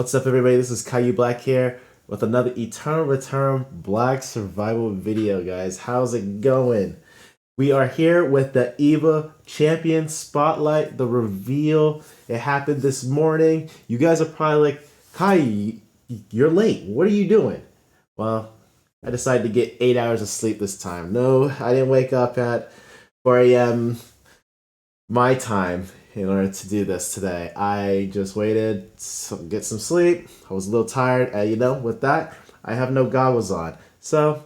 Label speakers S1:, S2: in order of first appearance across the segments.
S1: What's up, everybody? This is Caillou Black here with another Eternal Return Black Survival video, guys. How's it going? We are here with the EVA Champion Spotlight, the reveal. It happened this morning. You guys are probably like, Caillou, you're late. What are you doing? Well, I decided to get 8 hours of sleep this time. No, I didn't wake up at 4 a.m. my time in order to do this today. I just waited to get some sleep. I was a little tired, and with that, I have no goggles on. So,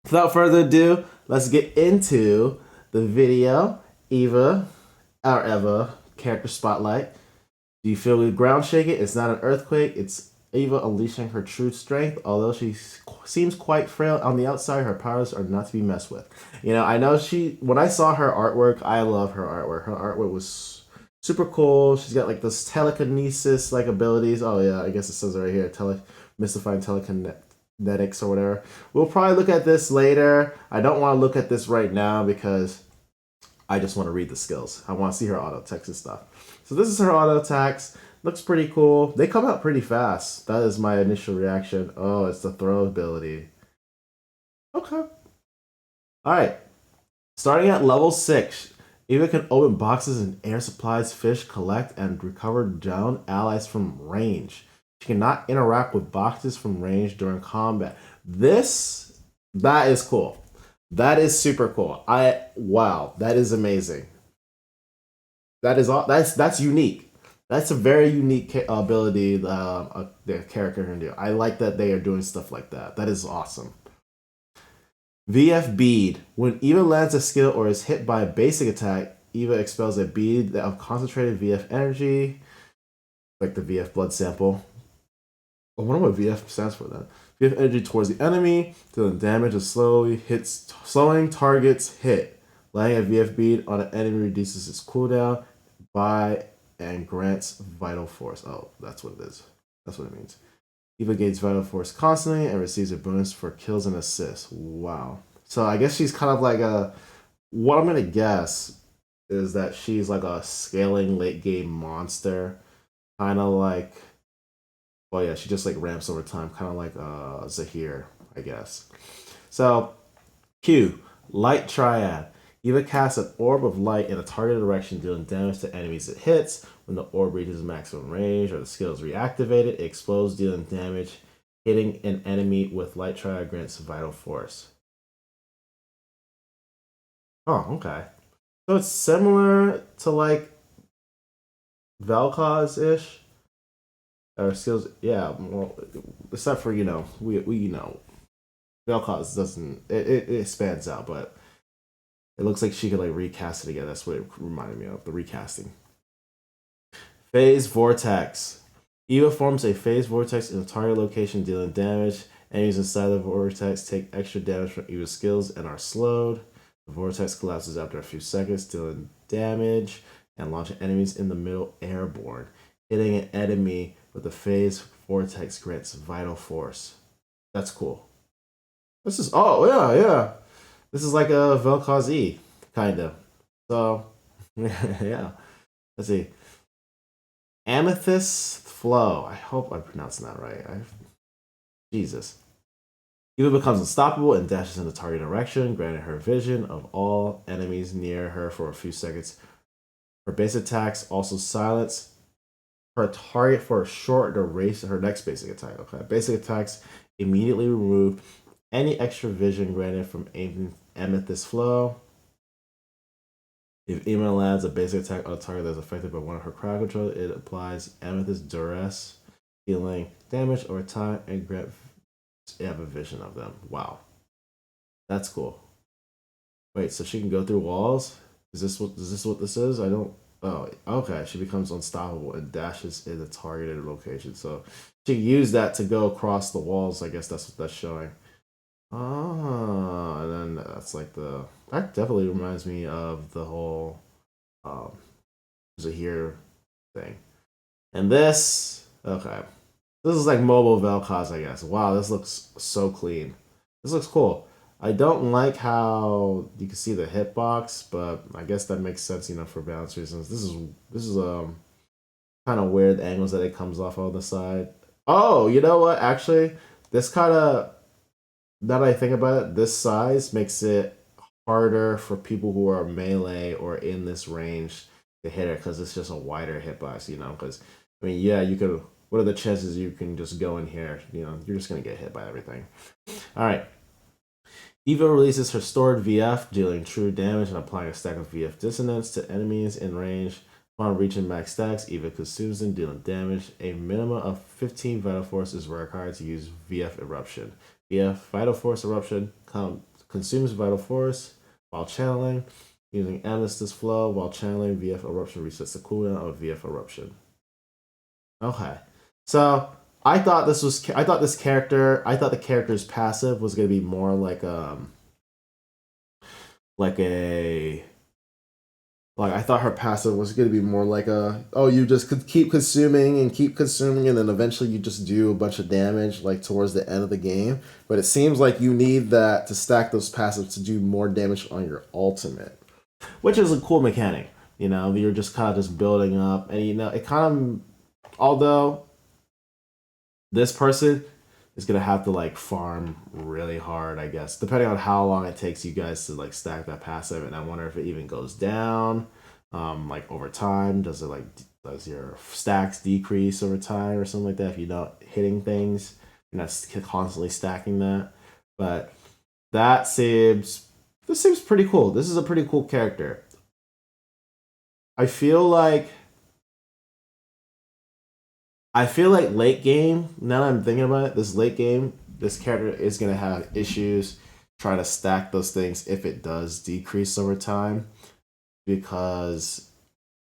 S1: without further ado, let's get into the video. EVA, our EVA character spotlight. Do you feel the ground shaking? It's not an earthquake. It's EVA unleashing her true strength. Although she seems quite frail on the outside, her powers are not to be messed with. I know when I saw her artwork, I love her artwork. Her artwork was super cool. She's got like this telekinesis like abilities. Oh yeah, I guess it says right here, mystifying telekinetics or whatever. We'll probably look at this later. I don't want to look at this right now because I just want to read the skills. I want to see her auto attacks and stuff. So this is her auto attacks. Looks pretty cool. They come out pretty fast. That is my initial reaction. Oh, it's the throw ability. Okay. Alright. Starting at level 6. EVA can open boxes and air supplies, fish, collect, and recover downed allies from range. She cannot interact with boxes from range during combat. That is cool. That is super cool. Wow, that is amazing. That's unique. That's a very unique ability the character can do. I like that they are doing stuff like that. That is awesome. VF Bead. When EVA lands a skill or is hit by a basic attack, EVA expels a bead of concentrated VF energy, like the VF blood sample. I wonder what VF stands for then. VF energy towards the enemy, dealing damage as slowing targets hit. Laying a VF bead on an enemy reduces its cooldown by and grants vital force. Oh, that's what it is. That's what it means. EVA gains vital force constantly and receives a bonus for kills and assists. Wow. So I guess she's kind of like what I'm going to guess is that she's like a scaling late game monster. Kind of like, oh yeah, she just like ramps over time. Kind of like Zahir, I guess. So, Q, Light Triad. EVA casts an orb of light in a targeted direction, dealing damage to enemies it hits. When the orb reaches maximum range or the skill is reactivated, it explodes, dealing damage. Hitting an enemy with Light Triad grants vital force. Oh, okay. So it's similar to like Vel'Koz-ish. Or skills, yeah. Well, except for we Vel'Koz doesn't. It spans out, but it looks like she could like recast it again. That's what it reminded me of, the recasting. Phase Vortex. EVA forms a phase vortex in a target location, dealing damage. Enemies inside the vortex take extra damage from EVA skills and are slowed. The vortex collapses after a few seconds, dealing damage and launching enemies in the middle airborne. Hitting an enemy with the phase vortex grants vital force. That's cool. This is yeah. This is like a Vel'Koz E, kind of. So, yeah. Let's see. Amethyst Flow. I hope I'm pronouncing that right. Jesus. EVA becomes unstoppable and dashes in the target direction, granting her vision of all enemies near her for a few seconds. Her base attacks also silence her target for a short duration. Her next basic attack. Okay. Basic attacks immediately remove any extra vision granted from Amethyst Flow. If EVA lands a basic attack on a target that is affected by one of her crowd control, it applies Amethyst Duress, dealing damage over time and grant have a vision of them. Wow. That's cool. Wait, so she can go through walls? Is this what this is? I don't. Oh, okay. She becomes unstoppable and dashes in the targeted location. So she can use that to go across the walls. I guess that's what that's showing. Oh, and then that's like that definitely reminds me of the whole Zahir thing. And this, okay. This is like mobile Vel'Koz, I guess. Wow, this looks so clean. This looks cool. I don't like how you can see the hitbox, but I guess that makes sense, for balance reasons. This is kind of weird angles that it comes off on the side. Oh, you know what? Actually, this kind of, now that I think about it, this size makes it harder for people who are melee or in this range to hit it because it's just a wider hitbox, you know? Because, I mean, yeah, you could, what are the chances you can just go in here? You know, you're just going to get hit by everything. All right. EVA releases her stored VF, dealing true damage and applying a stack of VF dissonance to enemies in range. Upon reaching max stacks, EVA consumes them, dealing damage. A minimum of 15 Vital Force is required to use VF Eruption. VF Vital Force Eruption consumes Vital Force while channeling. Using Amethyst Flow while channeling, VF Eruption resets the cooldown of VF Eruption. Okay. So I thought the character's passive was gonna be more like I thought her passive was gonna be more like you just could keep consuming and then eventually you just do a bunch of damage like towards the end of the game. But it seems like you need that to stack those passives to do more damage on your ultimate, which is a cool mechanic. You know, you're just kind of just building up, and you know it kind of, although this person is gonna have to like farm really hard, I guess, depending on how long it takes you guys to like stack that passive. And I wonder if it even goes down, like over time. Does your stacks decrease over time or something like that if you're not hitting things? You're not constantly stacking that. But this seems pretty cool. This is a pretty cool character. I feel like late game, now that I'm thinking about it, this late game, this character is going to have issues trying to stack those things if it does decrease over time, because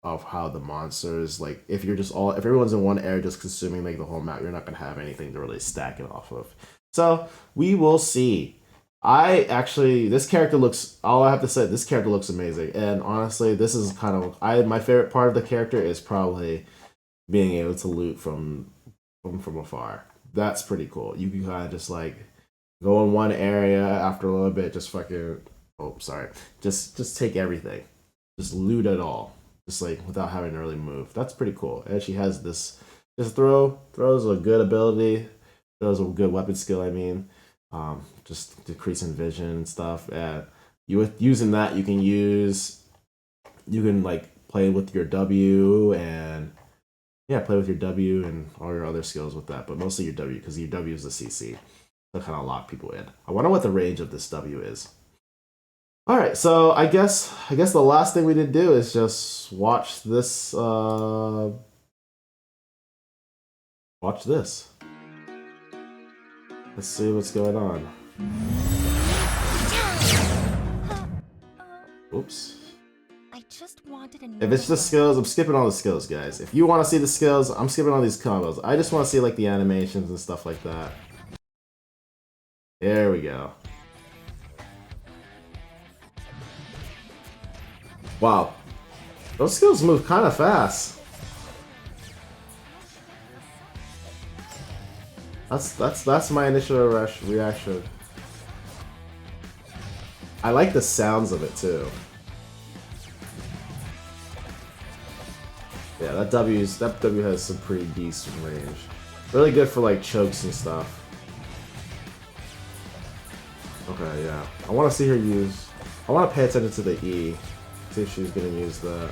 S1: of how the monsters, like if everyone's in one area just consuming like the whole map, you're not going to have anything to really stack it off of. So we will see. This character looks, all I have to say, this character looks amazing. And honestly, this is kind of, my favorite part of the character is probably being able to loot from afar. That's pretty cool. You can kind of just like go in one area after a little bit, just fucking, just take everything, just loot it all, just like without having to really move. That's pretty cool. And she has this throws a good ability, throws a good weapon skill. I mean, just decreasing vision and stuff. And using that, you can like play with your W and. Yeah, play with your W and all your other skills with that, but mostly your W, because your W is the CC. To kind of lock people in. I wonder what the range of this W is. All right, so I guess the last thing we did do is just watch this. Watch this. Let's see what's going on. Oops.
S2: Just wanted
S1: if it's just skills, I'm skipping all the skills, guys. If you want to see the skills, I'm skipping all these combos. I just want to see like the animations and stuff like that. There we go. Wow, those skills move kind of fast. That's my initial reaction. I like the sounds of it too. Yeah, that W has some pretty decent range. Really good for like chokes and stuff. Okay, yeah. I want to see her use. I want to pay attention to the E. See if she's gonna use that.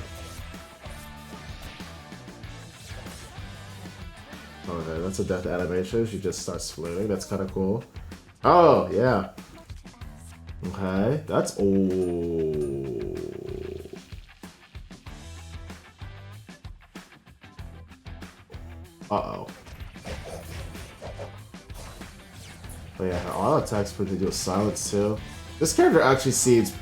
S1: Okay, that's a death animation. She just starts floating. That's kind of cool. Oh yeah. Okay, that's Uh-oh. Oh yeah, her auto attacks pretty do a silence too. This character actually seems.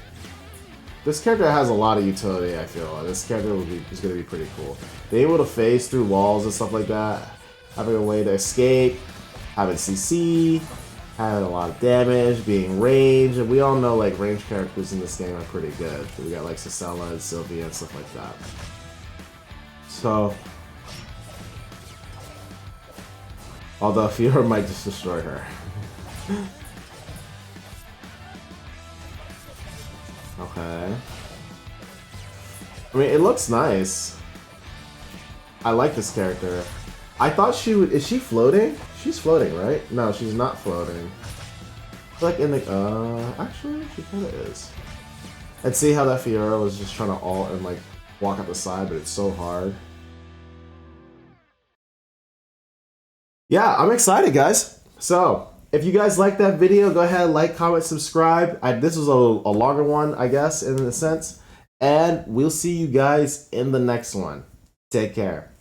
S1: This character has a lot of utility, I feel. This character is going to be pretty cool. Being able to phase through walls and stuff like that, having a way to escape, having CC, having a lot of damage, being ranged, and we all know like ranged characters in this game are pretty good. We got like Cicella and Sylvia and stuff like that. So, although Fiora might just destroy her. Okay. I mean, it looks nice. I like this character. I thought she would. Is she floating? She's floating, right? No, she's not floating. Like in the actually she kind of is. And see how that Fiora was just trying to ult and like walk up the side, but it's so hard. Yeah, I'm excited, guys. So if you guys like that video, go ahead, like, comment, subscribe. This was a longer one, I guess, in a sense. And we'll see you guys in the next one. Take care.